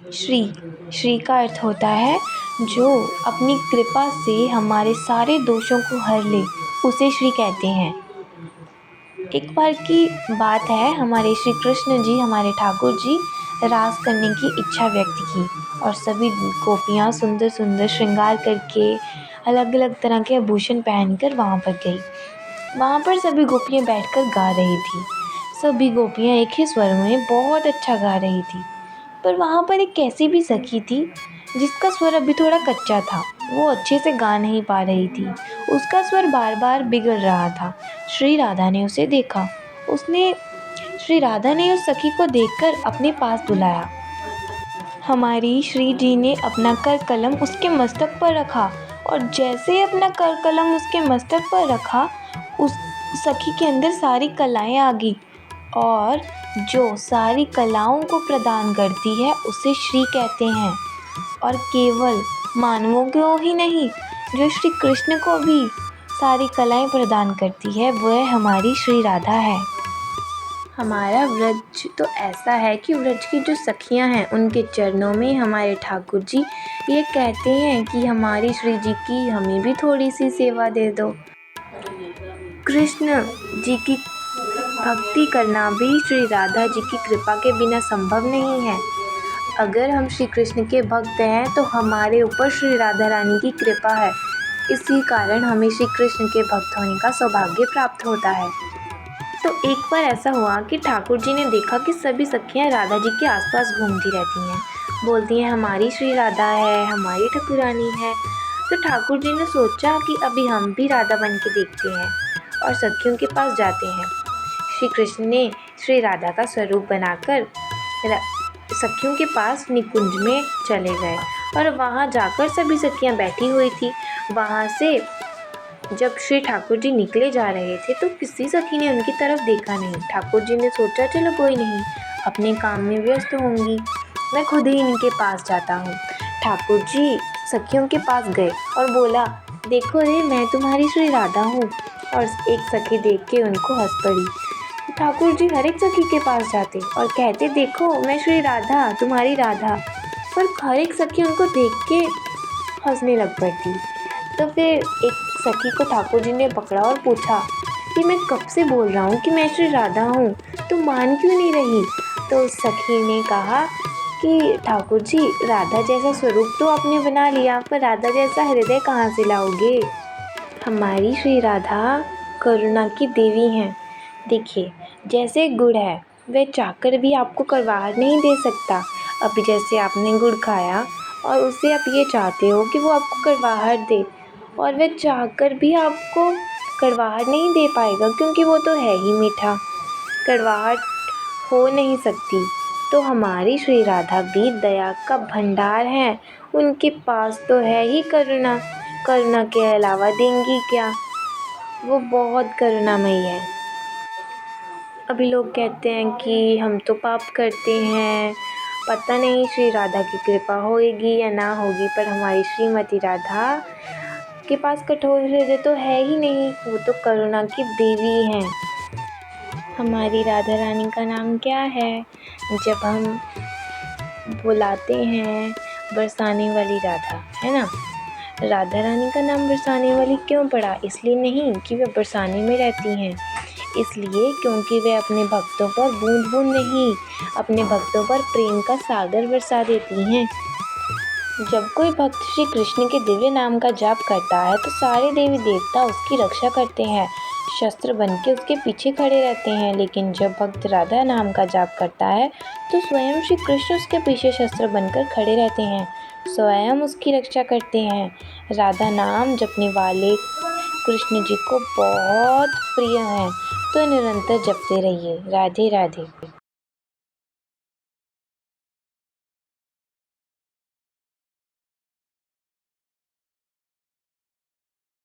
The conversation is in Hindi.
श्री श्री का अर्थ होता है जो अपनी कृपा से हमारे सारे दोषों को हर ले, उसे श्री कहते हैं। एक बार की बात है, हमारे श्री कृष्ण जी, हमारे ठाकुर जी रास करने की इच्छा व्यक्त की और सभी गोपियाँ सुंदर सुंदर श्रृंगार करके अलग अलग तरह के आभूषण पहनकर वहाँ पर गई। वहाँ पर सभी गोपियाँ बैठकर गा रही थी। सभी गोपियाँ एक ही स्वर में बहुत अच्छा गा रही थी, पर वहाँ पर एक ऐसी भी सखी थी जिसका स्वर अभी थोड़ा कच्चा था। वो अच्छे से गा नहीं पा रही थी, उसका स्वर बार बार बिगड़ रहा था। श्री राधा ने उसे देखा। श्री राधा ने उस सखी को देखकर अपने पास बुलाया। हमारी श्री जी ने अपना कर कलम उसके मस्तक पर रखा और जैसे ही अपना कर कलम उसके मस्तक पर रखा, उस सखी के अंदर सारी कलाएं आ गई और जो सारी कलाओं को प्रदान करती है उसे श्री कहते हैं। और केवल मानवों को ही नहीं, जो श्री कृष्ण को भी सारी कलाएं प्रदान करती है, वह हमारी श्री राधा है। हमारा व्रज तो ऐसा है कि व्रज की जो सखियां हैं उनके चरणों में हमारे ठाकुर जी ये कहते हैं कि हमारी श्री जी की हमें भी थोड़ी सी सेवा दे दो। कृष्ण जी की भक्ति करना भी श्री राधा जी की कृपा के बिना संभव नहीं है। अगर हम श्री कृष्ण के भक्त हैं तो हमारे ऊपर श्री राधा रानी की कृपा है, इसी कारण हमें श्री कृष्ण के भक्त होने का सौभाग्य प्राप्त होता है। तो एक बार ऐसा हुआ कि ठाकुर जी ने देखा कि सभी सखियां राधा जी के आसपास घूमती रहती हैं, बोलती हैं हमारी श्री राधा है, हमारी ठाकुरानी है। तो ठाकुर जी ने सोचा कि अभी हम भी राधा बन के देखते हैं और सखियों के पास जाते हैं। श्री कृष्ण ने श्री राधा का स्वरूप बनाकर सखियों के पास निकुंज में चले गए और वहाँ जाकर सभी सखियाँ बैठी हुई थी। वहाँ से जब श्री ठाकुर जी निकले जा रहे थे तो किसी सखी ने उनकी तरफ देखा नहीं। ठाकुर जी ने सोचा चलो कोई नहीं, अपने काम में व्यस्त होंगी, मैं खुद ही इनके पास जाता हूँ। ठाकुर जी सखियों के पास गए और बोला, देखो रे मैं तुम्हारी श्री राधा हूँ। और एक सखी देख के उनको हंस पड़ी। ठाकुर जी हर एक सखी के पास जाते और कहते, देखो मैं श्री राधा, तुम्हारी राधा। पर हर एक सखी उनको देख के हंसने लग पड़ती। तो फिर एक सखी को ठाकुर जी ने पकड़ा और पूछा कि मैं कब से बोल रहा हूँ कि मैं श्री राधा हूँ, तुम मान क्यों नहीं रही? तो उस सखी ने कहा कि ठाकुर जी राधा जैसा स्वरूप तो आपने बना लिया, पर राधा जैसा हृदय कहाँ से लाओगे? हमारी श्री राधा करुणा की देवी हैं। देखिए, जैसे गुड़ है वह चाहकर भी आपको कड़वाहट नहीं दे सकता। अभी जैसे आपने गुड़ खाया और उससे आप ये चाहते हो कि वो आपको कड़वाहट दे, और वह चाहकर भी आपको कड़वाहट नहीं दे पाएगा क्योंकि वो तो है ही मीठा, कड़वाहट हो नहीं सकती। तो हमारी श्री राधा भी दया का भंडार है, उनके पास तो है ही करुणा, करुणा के अलावा देंगी क्या? वो बहुत करुणामयी है। अभी लोग कहते हैं कि हम तो पाप करते हैं, पता नहीं श्री राधा की कृपा होगी या ना होगी, पर हमारी श्रीमती राधा के पास कठोर हृदय तो है ही नहीं, वो तो करुणा की देवी हैं। हमारी राधा रानी का नाम क्या है? जब हम बुलाते हैं बरसाने वाली राधा, है ना? राधा रानी का नाम बरसाने वाली क्यों पड़ा? इसलिए नहीं कि वे बरसाने में रहती हैं, इसलिए क्योंकि वे अपने भक्तों पर बूंद बूंद नहीं, अपने भक्तों पर प्रेम का सागर बरसा देती हैं। जब कोई भक्त श्री कृष्ण के दिव्य नाम का जाप करता है तो सारे देवी देवता उसकी रक्षा करते हैं, शस्त्र बन के उसके पीछे खड़े रहते हैं। लेकिन जब भक्त राधा नाम का जाप करता है तो स्वयं श्री कृष्ण उसके पीछे शस्त्र बनकर खड़े रहते हैं, स्वयं उसकी रक्षा करते हैं। राधा नाम जपने वाले कृष्ण जी को बहुत प्रिय हैं, तो निरंतर जपते रहिए। राधे राधे।